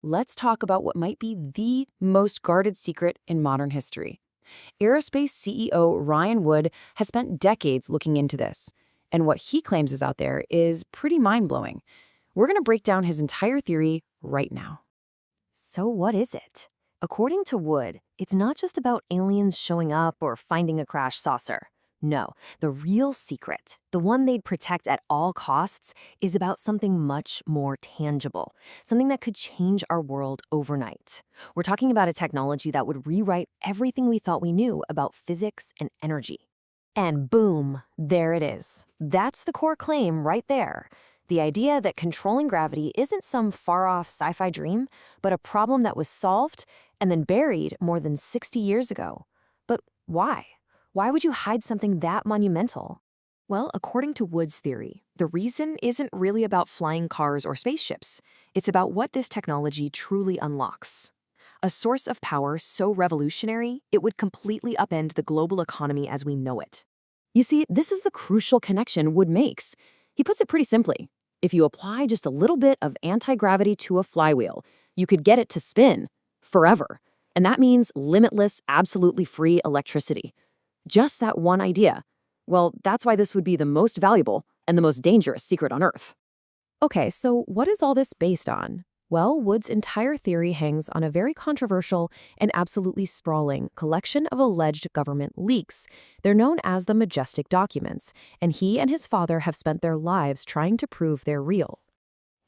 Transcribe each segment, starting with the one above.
let's talk about what might be the most guarded secret in modern history. Aerospace CEO Ryan Wood has spent decades looking into this, and what he claims is out there is pretty mind-blowing. We're going to break down his entire theory right now. So what is it? According to Wood, it's not just about aliens showing up or finding a crash saucer. No, the real secret, the one they'd protect at all costs, is about something much more tangible, something that could change our world overnight. We're talking about a technology that would rewrite everything we thought we knew about physics and energy. And boom, there it is. That's the core claim right there. The idea that controlling gravity isn't some far-off sci-fi dream, but a problem that was solved and then buried more than 60 years ago. But why? Why would you hide something that monumental? Well, according to Wood's theory, the reason isn't really about flying cars or spaceships. It's about what this technology truly unlocks. A source of power so revolutionary, it would completely upend the global economy as we know it. You see, this is the crucial connection Wood makes. He puts it pretty simply. If you apply just a little bit of anti-gravity to a flywheel, you could get it to spin forever. And that means limitless, absolutely free electricity. Just that one idea. Well, that's why this would be the most valuable and the most dangerous secret on Earth. Okay, so what is all this based on? Well, Wood's entire theory hangs on a very controversial and absolutely sprawling collection of alleged government leaks. They're known as the Majestic documents, and he and his father have spent their lives trying to prove they're real.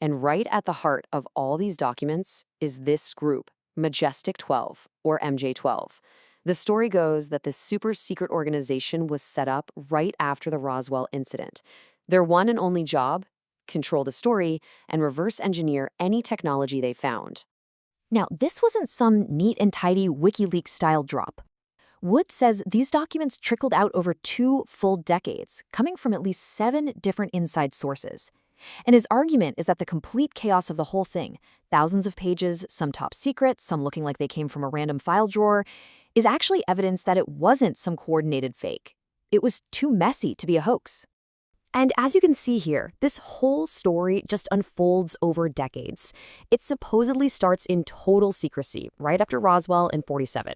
And right at the heart of all these documents is this group, Majestic 12, or MJ12. The story goes that this super-secret organization was set up right after the Roswell incident. Their one and only job? Control the story and reverse engineer any technology they found. Now, this wasn't some neat and tidy WikiLeaks-style drop. Wood says these documents trickled out over 2 full decades, coming from at least 7 different inside sources. And his argument is that the complete chaos of the whole thing, thousands of pages, some top secret, some looking like they came from a random file drawer, is actually evidence that it wasn't some coordinated fake. It was too messy to be a hoax. And as you can see here, this whole story just unfolds over decades. It supposedly starts in total secrecy right after Roswell in '47.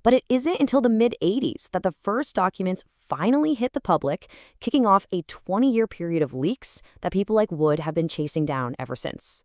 But it isn't until the mid-'80s that the first documents finally hit the public, kicking off a 20-year period of leaks that people like Wood have been chasing down ever since.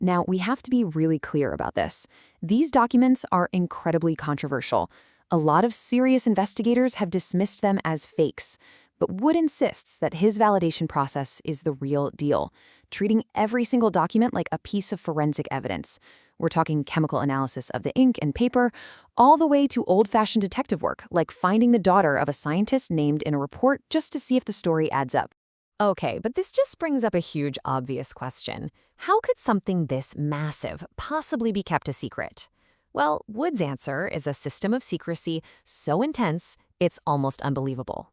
Now, we have to be really clear about this. These documents are incredibly controversial. A lot of serious investigators have dismissed them as fakes. But Wood insists that his validation process is the real deal, treating every single document like a piece of forensic evidence. We're talking chemical analysis of the ink and paper, all the way to old-fashioned detective work, like finding the daughter of a scientist named in a report just to see if the story adds up. Okay, but this just brings up a huge obvious question. How could something this massive possibly be kept a secret? Well, Wood's answer is a system of secrecy so intense, it's almost unbelievable.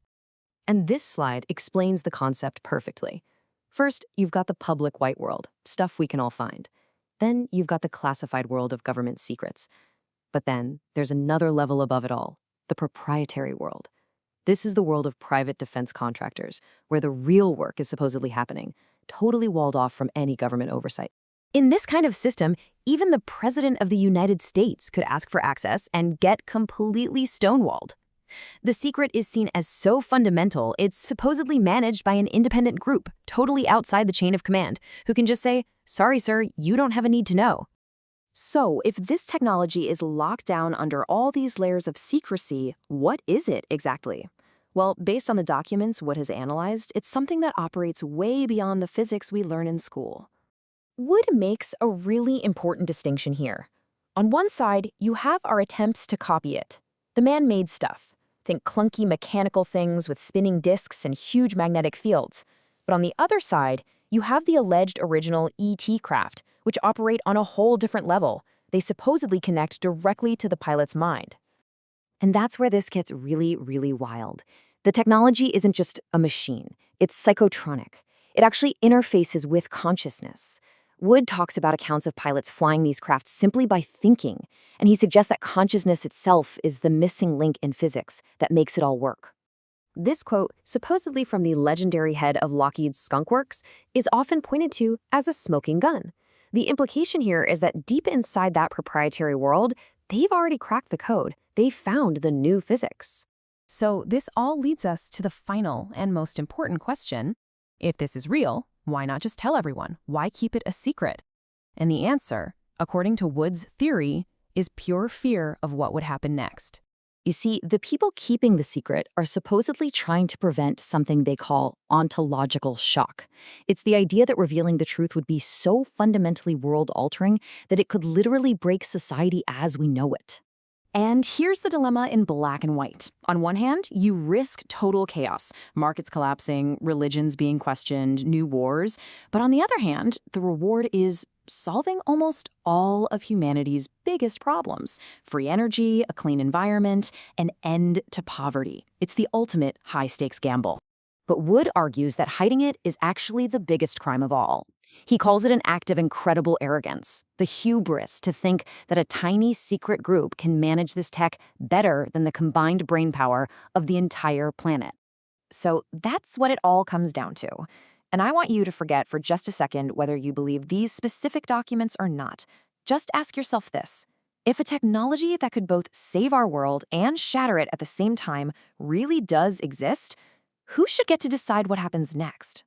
And this slide explains the concept perfectly. First, you've got the public white world, stuff we can all find. Then you've got the classified world of government secrets. But then there's another level above it all, the proprietary world. This is the world of private defense contractors, where the real work is supposedly happening, totally walled off from any government oversight. In this kind of system, even the President of the United States could ask for access and get completely stonewalled. The secret is seen as so fundamental, it's supposedly managed by an independent group, totally outside the chain of command, who can just say, "Sorry, sir, you don't have a need to know." So, if this technology is locked down under all these layers of secrecy, what is it exactly? Well, based on the documents Wood has analyzed, it's something that operates way beyond the physics we learn in school. Wood makes a really important distinction here. On one side, you have our attempts to copy it, the man-made stuff. Think clunky mechanical things with spinning disks and huge magnetic fields. But on the other side, you have the alleged original ET craft, which operate on a whole different level. They supposedly connect directly to the pilot's mind. And that's where this gets really, really wild. The technology isn't just a machine. It's psychotronic. It actually interfaces with consciousness. Wood talks about accounts of pilots flying these crafts simply by thinking, and he suggests that consciousness itself is the missing link in physics that makes it all work. This quote, supposedly from the legendary head of Lockheed's Skunk Works, is often pointed to as a smoking gun. The implication here is that deep inside that proprietary world, they've already cracked the code. They've found the new physics. So this all leads us to the final and most important question. If this is real, why not just tell everyone? Why keep it a secret? And the answer, according to Wood's theory, is pure fear of what would happen next. You see, the people keeping the secret are supposedly trying to prevent something they call ontological shock. It's the idea that revealing the truth would be so fundamentally world-altering that it could literally break society as we know it. And here's the dilemma in black and white. On one hand, you risk total chaos, markets collapsing, religions being questioned, new wars. But on the other hand, the reward is solving almost all of humanity's biggest problems: free energy, a clean environment, an end to poverty. It's the ultimate high-stakes gamble. But Wood argues that hiding it is actually the biggest crime of all. He calls it an act of incredible arrogance, the hubris to think that a tiny secret group can manage this tech better than the combined brainpower of the entire planet. So that's what it all comes down to. And I want you to forget for just a second whether you believe these specific documents or not. Just ask yourself this. If a technology that could both save our world and shatter it at the same time really does exist, who should get to decide what happens next?